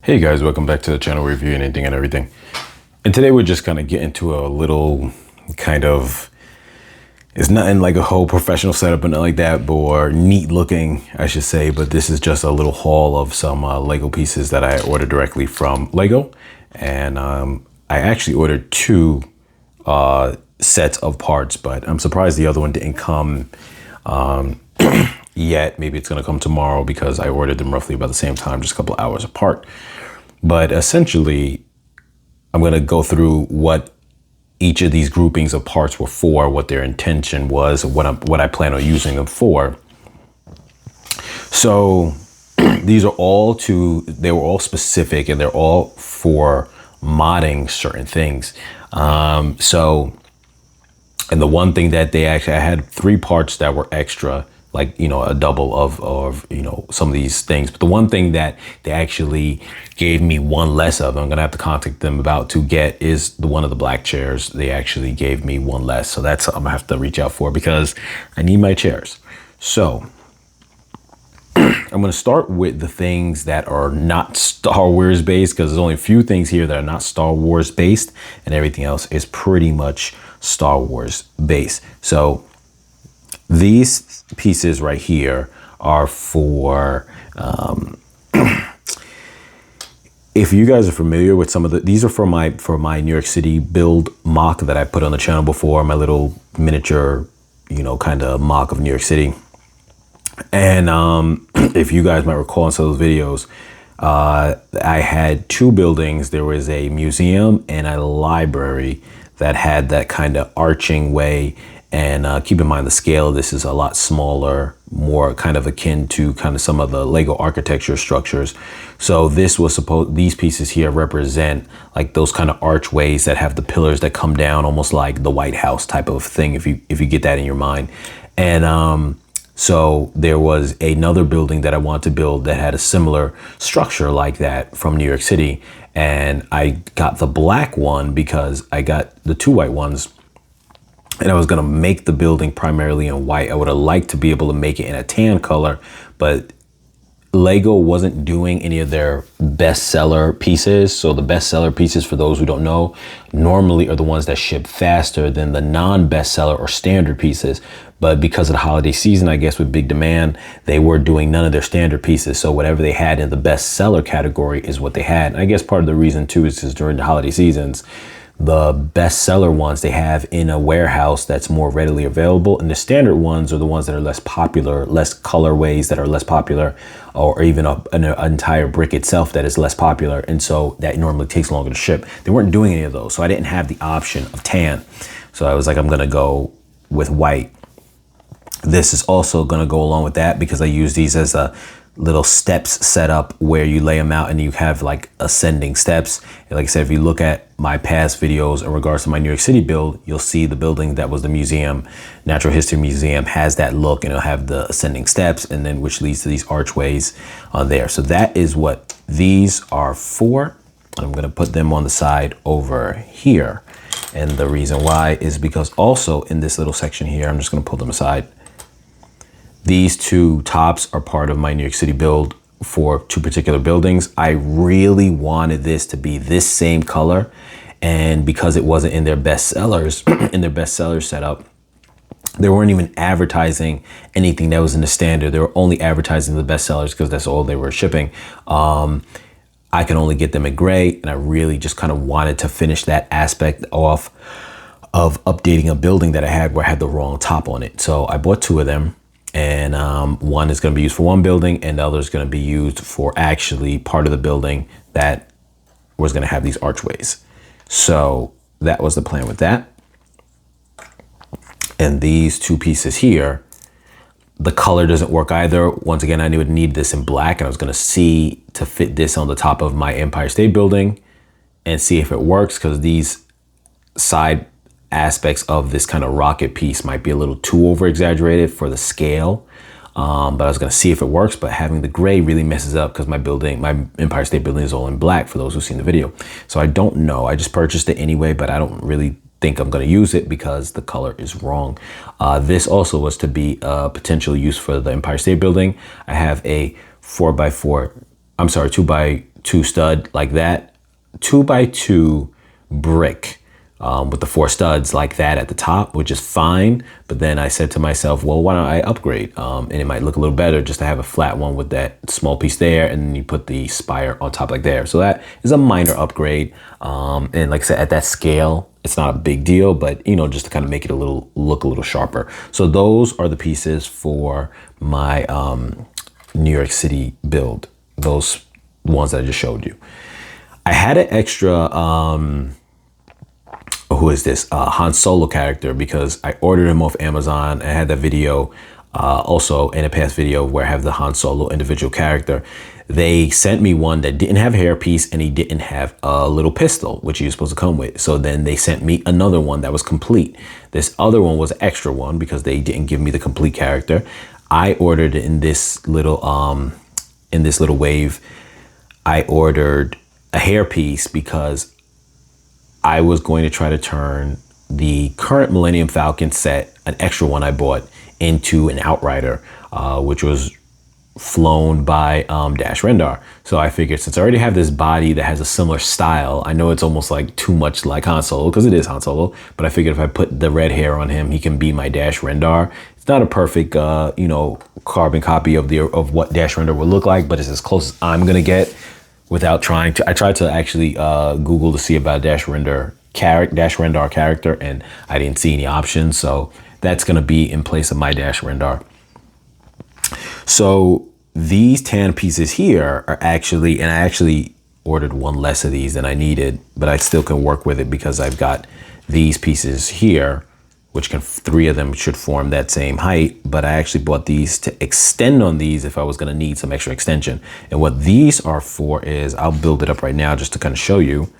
Hey guys, welcome back to the channel reviewing anything and everything. And today we're just gonna get into a little kind of, it's nothing like a whole professional setup and nothing like that, but or neat looking, I should say. But this is just a little haul of some Lego pieces that I ordered directly from Lego. And I actually ordered two sets of parts, but I'm surprised the other one didn't come yet. Maybe it's gonna come tomorrow because I ordered them roughly about the same time, just a couple hours apart. But essentially, I'm gonna go through what each of these groupings of parts were for, what their intention was, what I plan on using them for. So these are they were all specific and they're all for modding certain things. And the one thing that I had three parts that were extra, like, you know, a double of, you know, some of these things. But the one thing that they actually gave me one less of, I'm gonna have to contact them about to get, is one of the black chairs. They actually gave me one less. So that's something I'm gonna have to reach out for because I need my chairs. So I'm gonna start with the things that are not Star Wars based, because there's only a few things here that are not Star Wars based and everything else is pretty much Star Wars based. So these pieces right here are for, if you guys are familiar with some of these are for my New York City build mock that I put on the channel before, my little miniature, you know, kind of mock of New York City. And if you guys might recall in some of those videos, I had two buildings. There was a museum and a library that had that kind of arching way. And keep in mind the scale, this is a lot smaller, more kind of akin to kind of some of the Lego architecture structures. So these pieces here represent like those kind of archways that have the pillars that come down, almost like the White House type of thing, if you get that in your mind. And so there was another building that I wanted to build that had a similar structure like that from New York City. And I got the black one because I got the two white ones. And I was gonna make the building primarily in white. I would have liked to be able to make it in a tan color, but Lego wasn't doing any of their bestseller pieces. So the bestseller pieces, for those who don't know, normally are the ones that ship faster than the non-bestseller or standard pieces. But because of the holiday season, I guess with big demand, they were doing none of their standard pieces. So whatever they had in the bestseller category is what they had. And I guess part of the reason too is during the holiday seasons, the bestseller ones they have in a warehouse that's more readily available, and the standard ones are the ones that are less popular, less colorways that are less popular, or even an entire brick itself that is less popular, and so that normally takes longer to ship. They weren't doing any of those, so I didn't have the option of tan. So I was like, I'm gonna go with white. This is also gonna go along with that because I use these as a little steps set up where you lay them out and you have like ascending steps. And like I said, if you look at my past videos in regards to my New York City build, you'll see the building that was the museum, Natural History Museum, has that look, and it'll have the ascending steps, and then which leads to these archways on there. So that is what these are for. I'm gonna put them on the side over here. And the reason why is because also in this little section here, I'm just gonna pull them aside. These two tops are part of my New York City build for two particular buildings. I really wanted this to be this same color. And because it wasn't in their best sellers, in their best seller setup, they weren't even advertising anything that was in the standard. They were only advertising the best sellers because that's all they were shipping. I can only get them in gray. And I really just kind of wanted to finish that aspect off of updating a building that I had where I had the wrong top on it. So I bought two of them. And one is going to be used for one building and the other is going to be used for actually part of the building that was going to have these archways. So that was the plan with that. And these two pieces here, the color doesn't work either. Once again, I would need this in black, and I was going to see to fit this on the top of my Empire State Building and see if it works, because these side aspects of this kind of rocket piece might be a little too over exaggerated for the scale, but I was going to see if it works. But having the gray really messes up because my Empire State Building is all in black, for those who've seen the video. So I don't know, I just purchased it anyway, but I don't really think I'm going to use it because the color is wrong. This also was to be a potential use for the Empire State Building. I have a 2x2 2 stud like that, 2x2 brick with the 4 studs like that at the top, which is fine. But then I said to myself, well, why don't I upgrade? And it might look a little better just to have a flat one with that small piece there, and then you put the spire on top like there. So that is a minor upgrade. And like I said, at that scale, it's not a big deal, but you know, just to kind of make it look a little sharper. So those are the pieces for my New York City build. Those ones that I just showed you. I had an extra, who is this? Han Solo character, because I ordered him off Amazon. I had that video also in a past video where I have the Han Solo individual character. They sent me one that didn't have a hairpiece and he didn't have a little pistol, which he was supposed to come with. So then they sent me another one that was complete. This other one was an extra one because they didn't give me the complete character. I ordered in this little wave, I ordered a hairpiece because I was going to try to turn the current Millennium Falcon set, an extra one I bought, into an Outrider, which was flown by Dash Rendar. So I figured, since I already have this body that has a similar style, I know it's almost like too much like Han Solo, because it is Han Solo, but I figured if I put the red hair on him, he can be my Dash Rendar. It's not a perfect, you know, carbon copy of what Dash Rendar would look like, but it's as close as I'm gonna get without trying to. I tried to actually Google to see about Dash Rendar character, and I didn't see any options. So that's gonna be in place of my Dash Rendar. So these tan pieces here are actually, and I actually ordered one less of these than I needed, but I still can work with it because I've got these pieces here, which can, 3 of them should form that same height. But I actually bought these to extend on these if I was gonna need some extra extension. And what these are for is, I'll build it up right now just to kind of show you.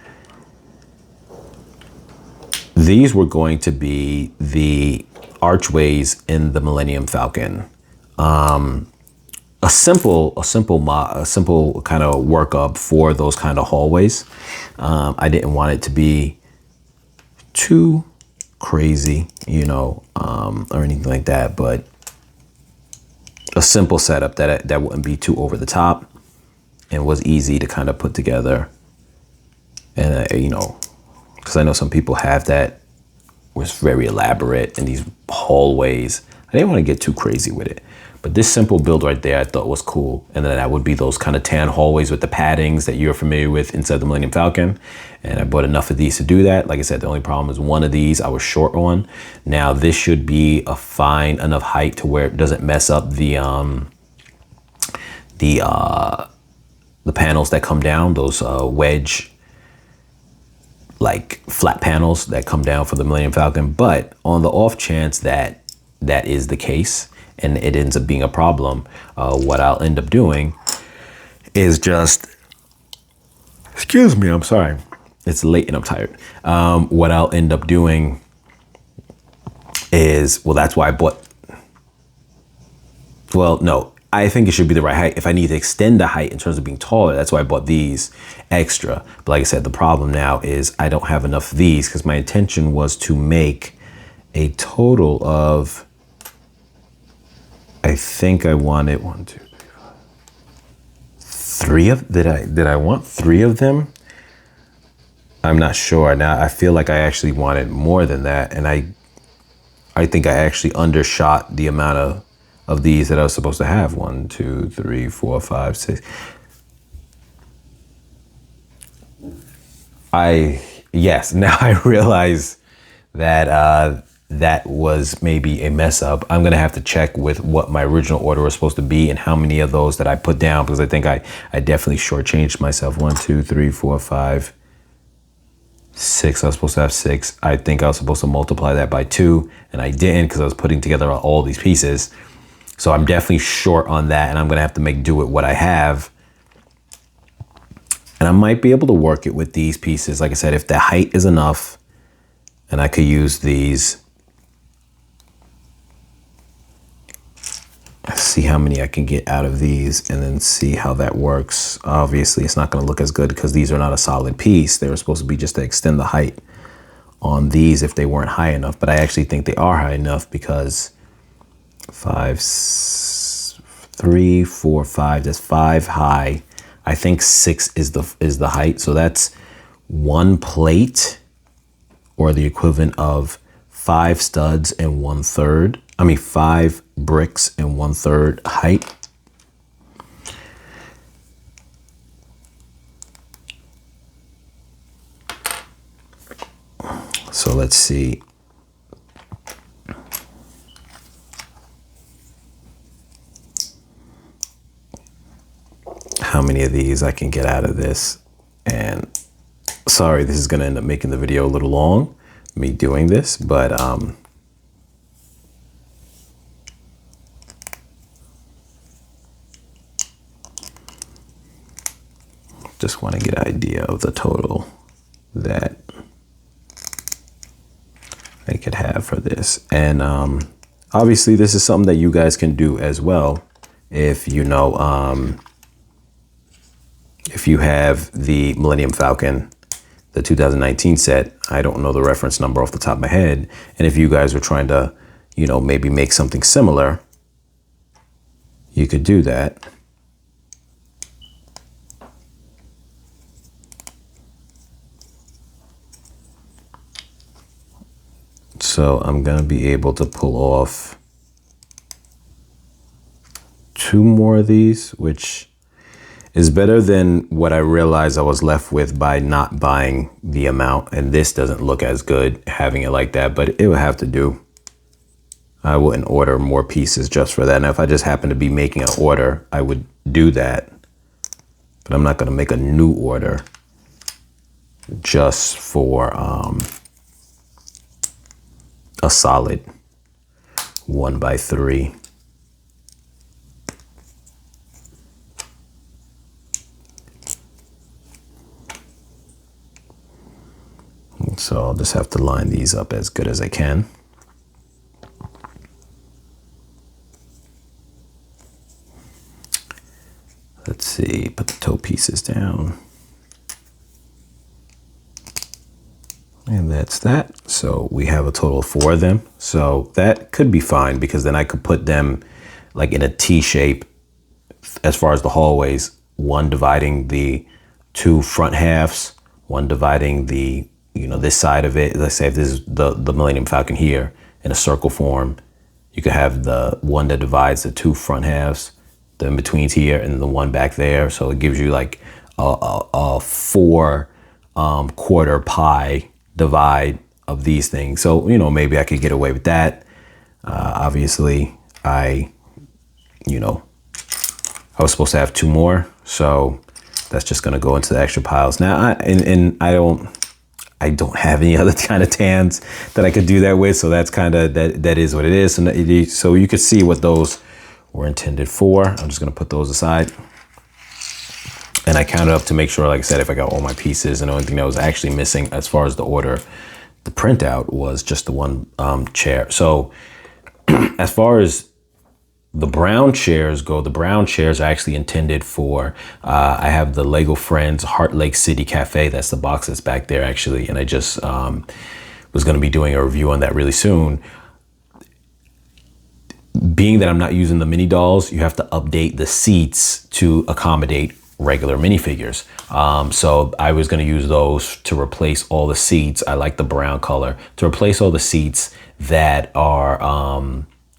These were going to be the archways in the Millennium Falcon. A simple kind of workup for those kind of hallways. I didn't want it to be too crazy, you know, or anything like that, but a simple setup that wouldn't be too over the top and was easy to kind of put together. And you know, because I know some people have that, was very elaborate in these hallways. I didn't want to get too crazy with it. But this simple build right there I thought was cool. And then that would be those kind of tan hallways with the paddings that you're familiar with inside the Millennium Falcon. And I bought enough of these to do that. Like I said, the only problem is one of these I was short on. Now this should be a fine enough height to where it doesn't mess up the panels that come down, those wedge, like flat panels that come down for the Millennium Falcon. But on the off chance that that is the case, and it ends up being a problem, what I'll end up doing is just, excuse me, I'm sorry, it's late and I'm tired. What I'll end up doing is, well, that's why I bought, well, no, I think it should be the right height. If I need to extend the height in terms of being taller, that's why I bought these extra. But like I said, the problem now is I don't have enough of these, because my intention was to make a total of, I think I wanted 1, 2, 3, 4, 3 of, did I want 3 of them? I'm not sure. Now I feel like I actually wanted more than that, and I think I actually undershot the amount of these that I was supposed to have. 1, 2, 3, 4, 5, 6. Yes, now I realize that that was maybe a mess up. I'm gonna have to check with what my original order was supposed to be and how many of those that I put down, because I think I definitely shortchanged myself. 1, 2, 3, 4, 5, 6. I was supposed to have 6. I think I was supposed to multiply that by 2, and I didn't, because I was putting together all these pieces. So I'm definitely short on that, and I'm gonna have to make do with what I have. And I might be able to work it with these pieces. Like I said, if the height is enough, and I could use these. See how many I can get out of these, and then see how that works. Obviously, it's not going to look as good because these are not a solid piece. They were supposed to be just to extend the height on these if they weren't high enough. But I actually think they are high enough, because 5, 3, 4, 5, that's 5 high. I think 6 is the height. So that's 1 plate, or the equivalent of 5 studs and 1/3. I mean, 5 bricks and 1/3 height. So let's see. How many of these I can get out of this. And sorry, this is going to end up making the video a little long, me doing this, but just want to get an idea of the total that I could have for this. And obviously this is something that you guys can do as well. If you know, if you have the Millennium Falcon, the 2019 set, I don't know the reference number off the top of my head. And if you guys are trying to, you know, maybe make something similar, you could do that. So I'm going to be able to pull off 2 more of these, which is better than what I realized I was left with by not buying the amount. And this doesn't look as good having it like that, but it would have to do. I wouldn't order more pieces just for that. Now, if I just happen to be making an order, I would do that. But I'm not going to make a new order just for a solid 1x3. So I'll just have to line these up as good as I can. Let's see, put the toe pieces down. And that's that. So we have a total of 4 of them. So that could be fine, because then I could put them like in a T shape as far as the hallways, one dividing the 2 front halves, one dividing the, you know, this side of it. Let's say if this is the Millennium Falcon here in a circle form, you could have the one that divides the 2 front halves, the in-betweens here, and the one back there. So it gives you like a 4 quarter pie divide of these things. So, you know, maybe I could get away with that. Obviously, you know, I was supposed to have 2 more. So that's just going to go into the extra piles. Now, I don't have any other kind of tans that I could do that with. So that's kind of, that is what it is. So you could see what those were intended for. I'm just going to put those aside. And I counted up to make sure, like I said, if I got all my pieces, and the only thing that was actually missing as far as the order, the printout, was just the one chair. So as far as the brown chairs go, the brown chairs are actually intended for, I have the Lego Friends Heart Lake City Cafe. That's the box that's back there actually. And I just was going to be doing a review on that really soon. Being that I'm not using the mini dolls, you have to update the seats to accommodate regular minifigures. So I was going to use those to replace all the seats. I like the brown color, to replace all the seats that are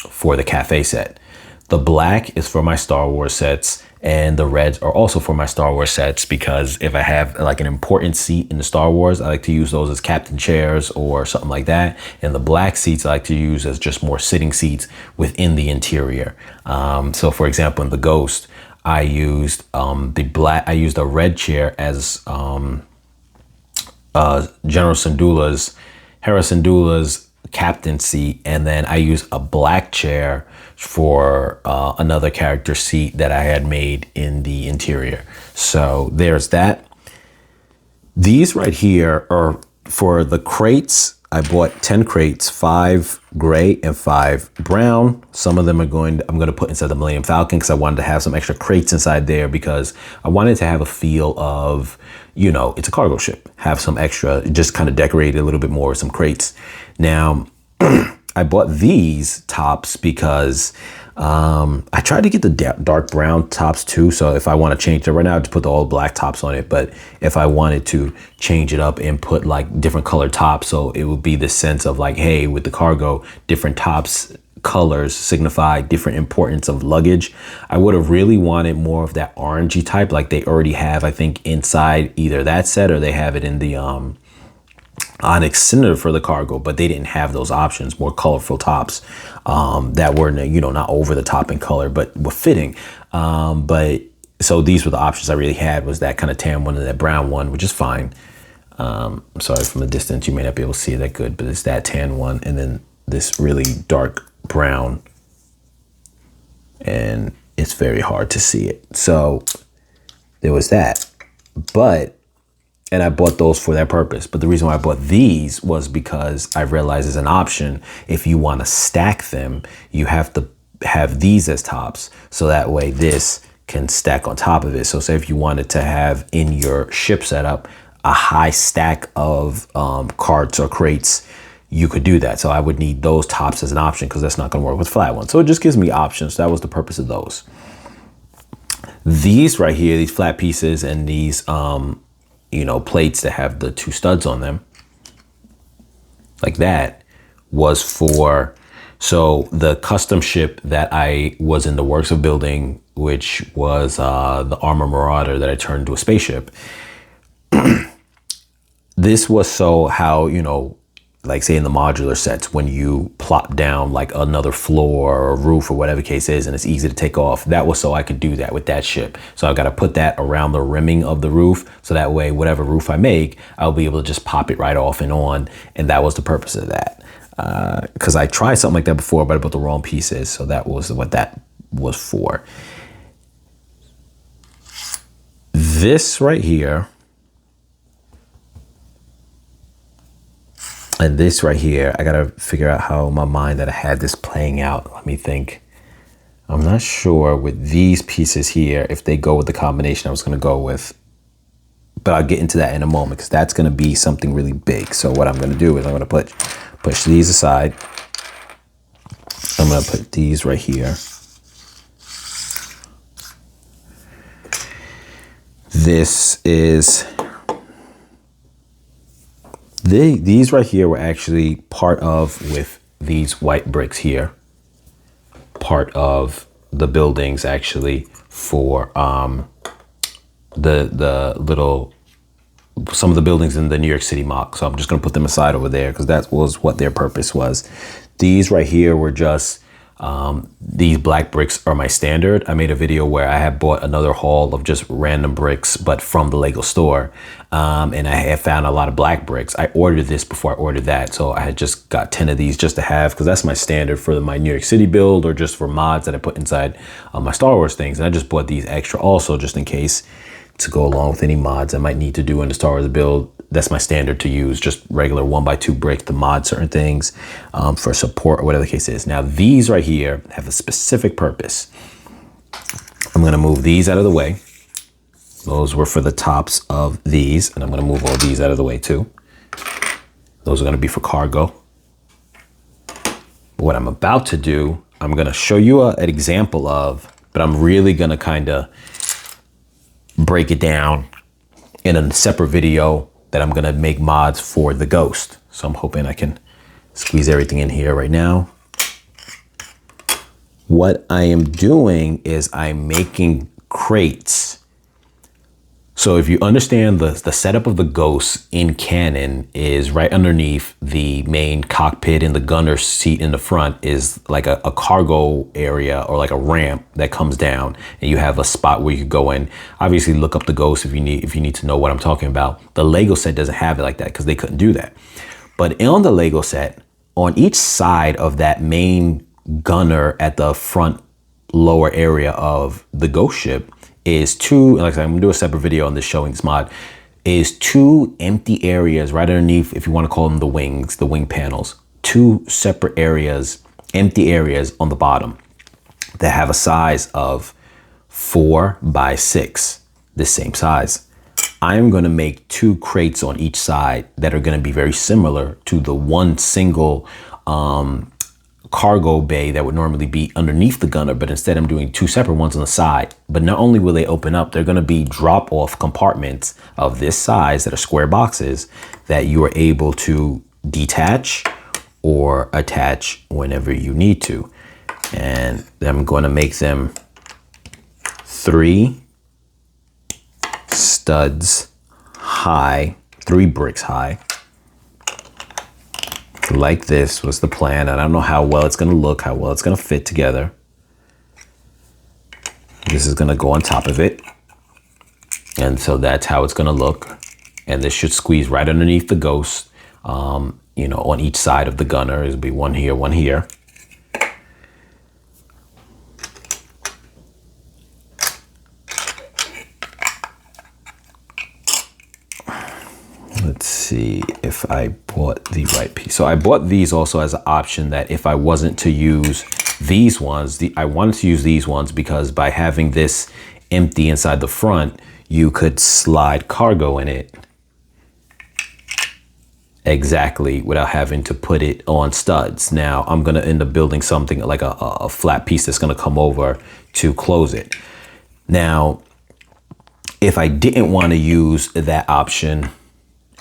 for the cafe set. The black is for my Star Wars sets, and the reds are also for my Star Wars sets, because if I have like an important seat in the Star Wars, I like to use those as captain chairs or something like that. And the black seats I like to use as just more sitting seats within the interior. So for example, in the Ghost, I used I used a red chair as General Syndulla's, Hera Syndulla's captain seat, and then I used a black chair for another character seat that I had made in the interior. So there's that. These right here are for the crates. I bought 10 crates, 5 gray and 5 brown. Some of them I'm going to put inside the Millennium Falcon, because I wanted to have some extra crates inside there, because I wanted to have a feel of, you know, it's a cargo ship. Have some extra, just kind of decorate it a little bit more with some crates. Now, I bought these tops because I tried to get the dark brown tops too. So if I want to change it right now, I just put the all black tops on it. But if I wanted to change it up and put like different color tops, so it would be the sense of like, hey, with the cargo, different tops colors signify different importance of luggage. I would have really wanted more of that orangey type, like they already have, I think, inside either that set or they have it in the Onyx Cinder for the cargo, but they didn't have those options, more colorful tops that were, you know, not over the top in color, but were fitting. But so these were the options I really had, was that kind of tan one and that brown one, which is fine. I'm sorry, from a distance, you may not be able to see it that good, but it's that tan one and then this really dark brown, and it's very hard to see it. So there was that, and I bought those for that purpose. But the reason why I bought these was because I realized as an option, if you want to stack them, you have to have these as tops. So that way this can stack on top of it. So say if you wanted to have in your ship setup a high stack of carts or crates, you could do that. So I would need those tops as an option because that's not going to work with flat ones. So it just gives me options. That was the purpose of those. These right here, these flat pieces and these, you know, plates that have the two studs on them like that was for, so the custom ship that I was in the works of building, which was the Armor Marauder that I turned into a spaceship. This was so how, you know, like say in the modular sets, when you plop down like another floor or roof or whatever the case is, and it's easy to take off, that was so I could do that with that ship. So I've got to put that around the rimming of the roof. So that way, whatever roof I make, I'll be able to just pop it right off and on. And that was the purpose of that. Because I tried something like that before, but I bought the wrong pieces. So that was what that was for. This right here, and this right here, I gotta figure out how in my mind that I had this playing out. Let me think. I'm not sure with these pieces here, if they go with the combination I was gonna go with, but I'll get into that in a moment because that's gonna be something really big. So what I'm gonna do is I'm gonna push these aside. I'm gonna put these right here. This is, these right here were actually part of, with these white bricks here, part of the buildings actually for the little, some of the buildings in the New York City MOC. So I'm just gonna put them aside over there because that was what their purpose was. These right here were just, these black bricks are my standard. I made a video where I had bought another haul of just random bricks, but from the Lego store. And I had found a lot of black bricks. I ordered this before I ordered that. So I had just got 10 of these just to have, because that's my standard for my New York City build or just for mods that I put inside my Star Wars things. And I just bought these extra also just in case, to go along with any mods I might need to do in the Star Wars build. That's my standard to use, just regular 1x2 brick to mod certain things for support or whatever the case is. Now these right here have a specific purpose. I'm gonna move these out of the way. Those were for the tops of these, and I'm gonna move all these out of the way too. Those are gonna be for cargo. What I'm about to do, I'm gonna show you an example of, but I'm really gonna kinda break it down in a separate video that I'm gonna make mods for the Ghost. So I'm hoping I can squeeze everything in here right now. What I am doing is I'm making crates. So if you understand the setup of the Ghost in canon is right underneath the main cockpit, and the gunner seat in the front is like a cargo area or like a ramp that comes down, and you have a spot where you could go in. Obviously look up the Ghost if you need to know what I'm talking about. The Lego set doesn't have it like that because they couldn't do that. But on the Lego set, on each side of that main gunner at the front lower area of the Ghost ship is two, like I said, I'm gonna do a separate video on this showing this mod, is two empty areas right underneath, if you want to call them the wings, the wing panels, two separate areas, empty areas on the bottom that have a size of 4x6, the same size. I'm gonna make two crates on each side that are gonna be very similar to the one single cargo bay that would normally be underneath the gunner, but instead I'm doing two separate ones on the side. But not only will they open up, they're going to be drop-off compartments of this size that are square boxes that you are able to detach or attach whenever you need to. And I'm going to make them 3 studs high, 3 bricks high. Like this was the plan. And I don't know how well it's going to look, how well it's going to fit together. This is going to go on top of it. And so that's how it's going to look. And this should squeeze right underneath the ghost. You know, on each side of the gunner. It'll be one here, one here. Let's see if I bought the right piece. So I bought these also as an option that if I wasn't to use these ones, I wanted to use these ones because by having this empty inside the front, you could slide cargo in it exactly without having to put it on studs. Now I'm going to end up building something like a flat piece that's going to come over to close it. Now, if I didn't want to use that option,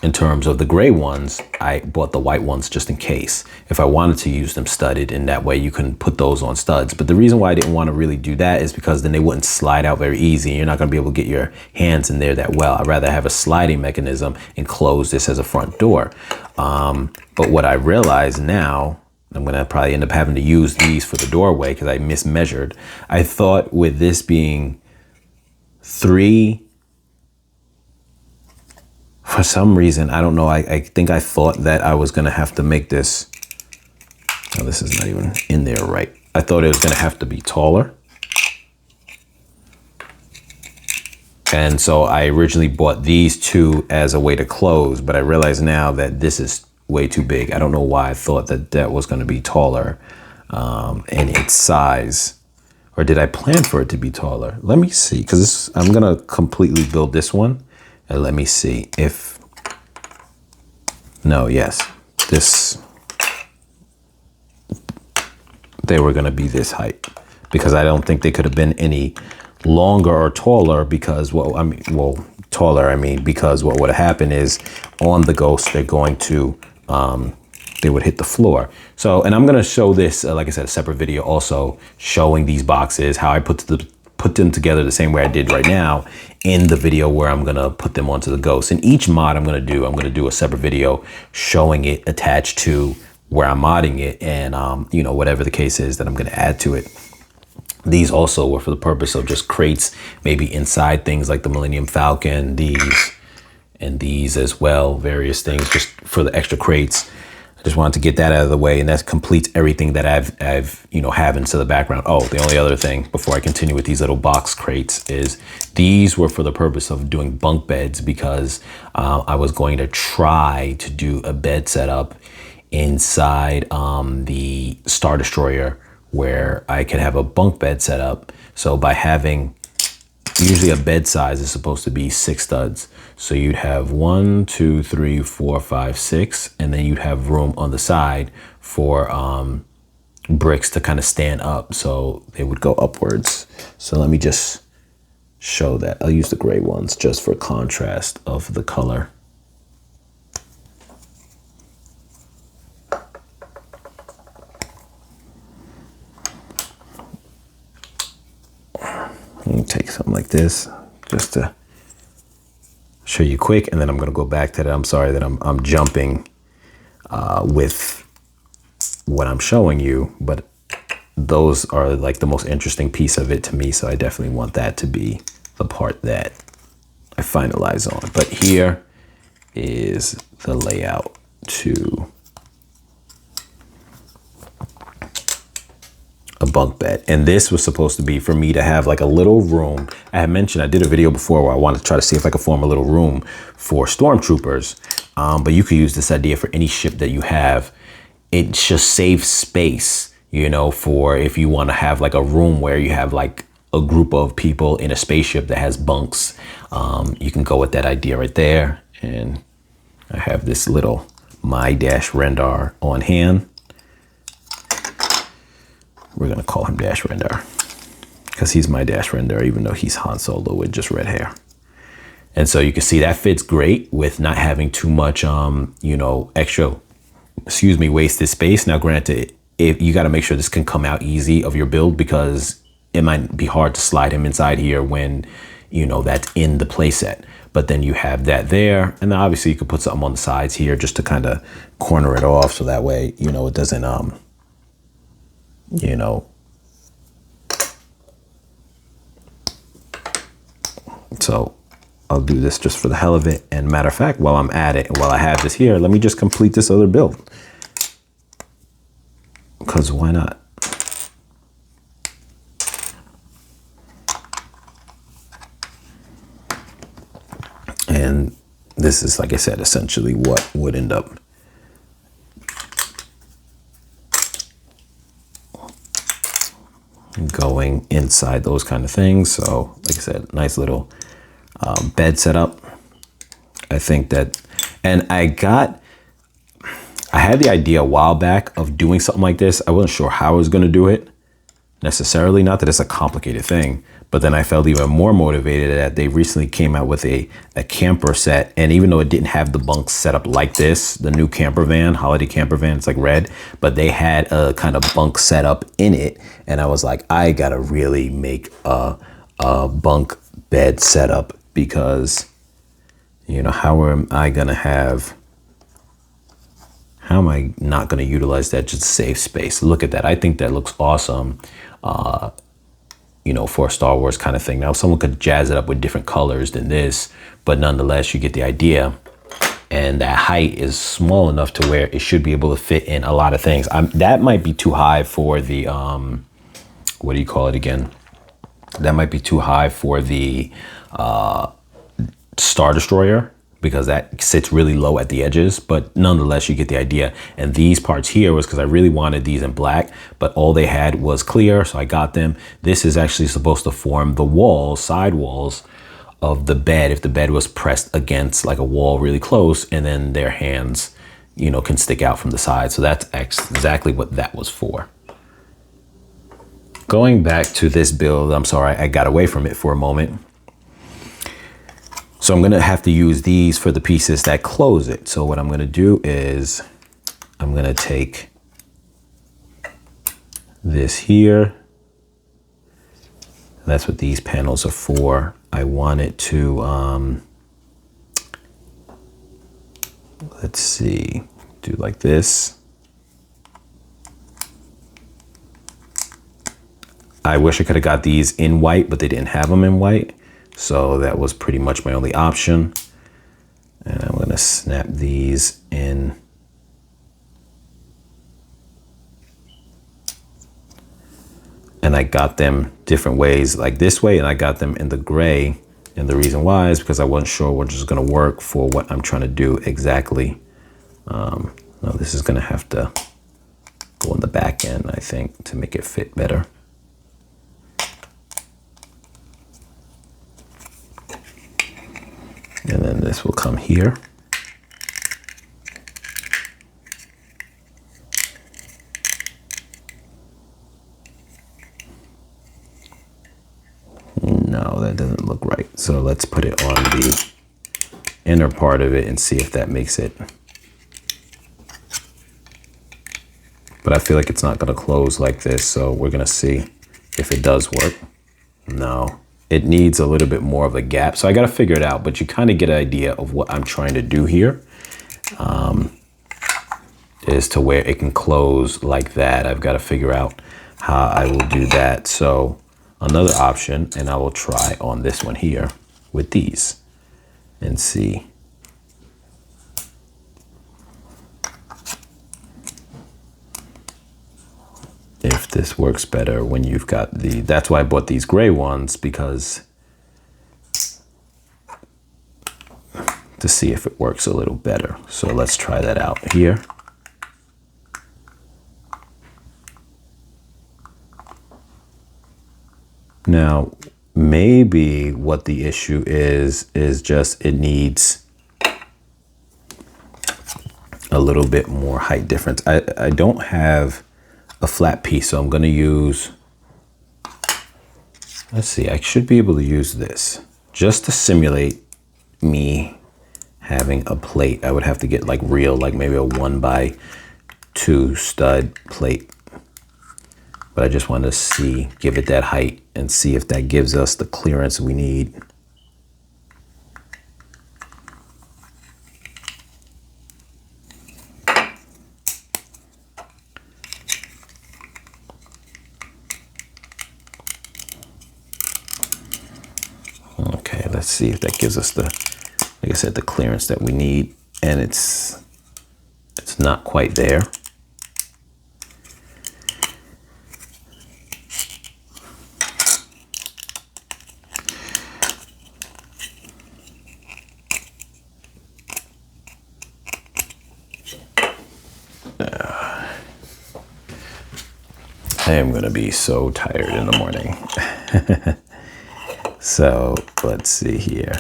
in terms of the gray ones, I bought the white ones just in case. If I wanted to use them studded, in that way you can put those on studs. But the reason why I didn't want to really do that is because then they wouldn't slide out very easy. You're not going to be able to get your hands in there that well. I'd rather have a sliding mechanism and close this as a front door. But what I realize now, I'm going to probably end up having to use these for the doorway because I mismeasured. I thought with this being 3, for some reason, I don't know, I think I thought that I was going to have to make this, oh, this is not even in there right. I thought it was going to have to be taller. And so I originally bought these 2 as a way to close, but I realize now that this is way too big. I don't know why I thought that that was going to be taller in its size. Or did I plan for it to be taller? Let me see, because I'm going to completely build this one. And let me see if, no, yes, they were going to be this height, because I don't think they could have been any longer or taller because, taller, because what would have happened is on the ghost, they're going to, they would hit the floor. So, and I'm going to show this, like I said, a separate video also showing these boxes, how I put them together the same way I did right now in the video where I'm gonna put them onto the ghost. And each mod I'm gonna do a separate video showing it attached to where I'm modding it, and you know, whatever the case is that I'm gonna add to it. These also were for the purpose of just crates, maybe inside things like the Millennium Falcon, these and these as well, various things just for the extra crates. I just wanted to get that out of the way, and that completes everything that I've you know, have into the background. Oh, the only other thing before I continue with these little box crates is these were for the purpose of doing bunk beds, because I was going to try to do a bed setup inside the Star Destroyer where I could have a bunk bed set up. So by having, usually a bed size is supposed to be 6 studs. So you'd have 1, 2, 3, 4, 5, 6, and then you'd have room on the side for bricks to kind of stand up. So they would go upwards. So let me just show that. I'll use the gray ones just for contrast of the color. Let me take something like this just to show you quick, and then I'm going to go back to that. I'm sorry that I'm jumping with what I'm showing you, but those are like the most interesting piece of it to me, so I definitely want that to be the part that I finalize on. But here is the layout to a bunk bed, and this was supposed to be for me to have like a little room. I had mentioned, I did a video before where I wanted to try to see if I could form a little room for stormtroopers, but you could use this idea for any ship that you have. It just saves space, you know, for if you want to have like a room where you have like a group of people in a spaceship that has bunks. You can go with that idea right there. And I have this little my dash render on hand. we're gonna call him Dash Rendar because he's my Dash Rendar, even though he's Han Solo with just red hair. And so you can see that fits great with not having too much, you know, extra, wasted space. Now, granted, if you got to make sure this can come out easy of your build, because it might be hard to slide him inside here when, you know, that's in the playset. But then you have that there, and then obviously you could put something on the sides here just to kind of corner it off, so that way, you know, it doesn't, you know. So I'll do this just for the hell of it. And matter of fact, while I'm at it, while I have this here, let me just complete this other build. Because why not? And this is, like I said, essentially what would end up going inside those kind of things. So, like I said, nice little bed setup. I think that, and I had the idea a while back of doing something like this. I wasn't sure how I was going to do it necessarily. Not that it's a complicated thing, but then I felt even more motivated that they recently came out with a camper set. And even though it didn't have the bunk set up like this, the new camper van, holiday camper van, it's like red, but they had a kind of bunk setup in it. And I was like, I got to really make a bunk bed setup, because, you know, how am I not going to utilize that just to save space? Look at that. I think that looks awesome, you know, for a Star Wars kind of thing. Now, someone could jazz it up with different colors than this, but nonetheless, you get the idea. And that height is small enough to where it should be able to fit in a lot of things. That might be too high for the, what do you call it again? That might be too high for the Star Destroyer, because that sits really low at the edges, but nonetheless, you get the idea. And these parts here was because I really wanted these in black, but all they had was clear, so I got them. This is actually supposed to form the walls, side walls of the bed, if the bed was pressed against like a wall really close, and then their hands, you know, can stick out from the side. So that's exactly what that was for. Going back to this build, I'm sorry, I got away from it for a moment. So I'm gonna have to use these for the pieces that close it. So what I'm gonna do is I'm gonna take this here. That's what these panels are for. I want it to, let's see, do like this. I wish I could have got these in white, but they didn't have them in white. So that was pretty much my only option. And I'm gonna snap these in. And I got them different ways, like this way, and I got them in the gray. And the reason why is because I wasn't sure which is gonna work for what I'm trying to do exactly. No, this is gonna have to go on the back end, I think, to make it fit better. And then this will come here. No, that doesn't look right. So let's put it on the inner part of it and see if that makes it. But I feel like it's not gonna close like this, so we're gonna see if it does work. No. It needs a little bit more of a gap. So I got to figure it out, but you kind of get an idea of what I'm trying to do here, is to where it can close like that. I've got to figure out how I will do that. So another option, and I will try on this one here with these and see. If this works better when you've got the, that's why I bought these gray ones, because to see if it works a little better. So let's try that out here. Now, maybe what the issue is just it needs a little bit more height difference. I don't have a flat piece. So I'm going to use, let's see, I should be able to use this just to simulate me having a plate. I would have to get like real, like maybe a 1x2 stud plate. But I just want to see, give it that height and see if that gives us the clearance we need. Okay, let's see if that gives us the, like I said, the clearance that we need. And it's not quite there. I am going to be so tired in the morning. So let's see here.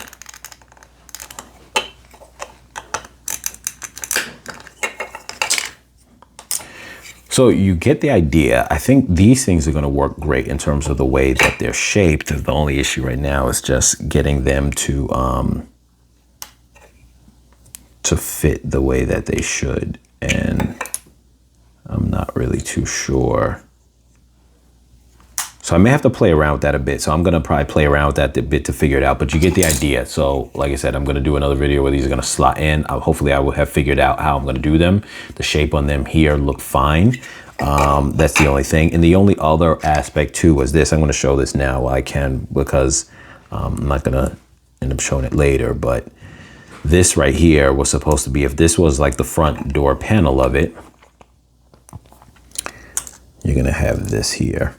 So you get the idea. I think these things are going to work great in terms of the way that they're shaped. The only issue right now is just getting them to fit the way that they should. And I'm not really too sure. So I may have to play around with that a bit. So I'm going to probably play around with that a bit to figure it out, but you get the idea. So like I said, I'm going to do another video where these are going to slot in. Hopefully I will have figured out how I'm going to do them. The shape on them here look fine. That's the only thing. And the only other aspect too was this. I'm going to show this now while I can, because I'm not going to end up showing it later, but this right here was supposed to be, if this was like the front door panel of it, you're going to have this here.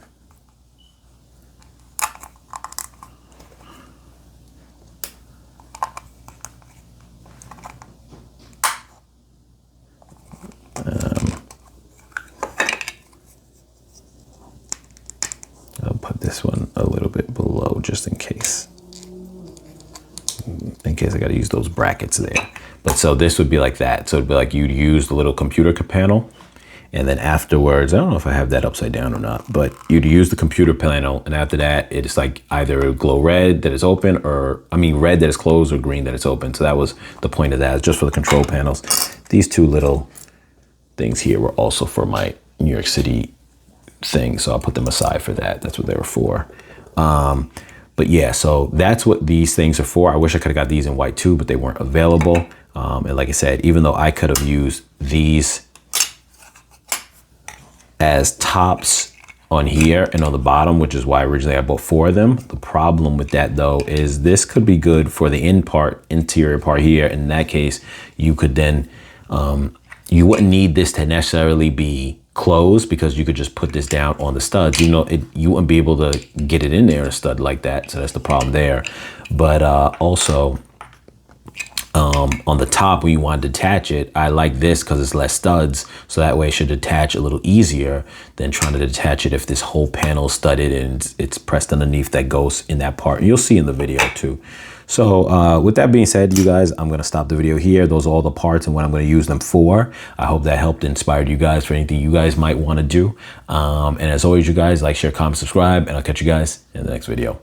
I'll put this one a little bit below just in case I got to use those brackets there. But so this would be like that. So it'd be like you'd use the little computer panel, and then afterwards, I don't know if I have that upside down or not, but you'd use the computer panel, and after that, it's like either it would glow red that it's open, or I mean red that it's closed, or green that it's open. So that was the point of that, just for the control panels. These two little things here were also for my New York City thing, so I'll put them aside for that. That's what they were for. But yeah, so that's what these things are for. I wish I could have got these in white too, but they weren't available. And like I said, even though I could have used these as tops on here and on the bottom, which is why originally I bought 4 of them. The problem with that though is this could be good for the interior part here. In that case, you could then, you wouldn't need this to necessarily be closed, because you could just put this down on the studs. You wouldn't be able to get it in there in a stud like that. So that's the problem there. But also on the top, when you want to detach it, I like this because it's less studs. So that way it should detach a little easier than trying to detach it if this whole panel is studded and it's pressed underneath that goes in that part. And you'll see in the video too. So with that being said, you guys, I'm going to stop the video here. Those are all the parts and what I'm going to use them for. I hope that helped inspire you guys for anything you guys might want to do. And as always, you guys, like, share, comment, subscribe, and I'll catch you guys in the next video.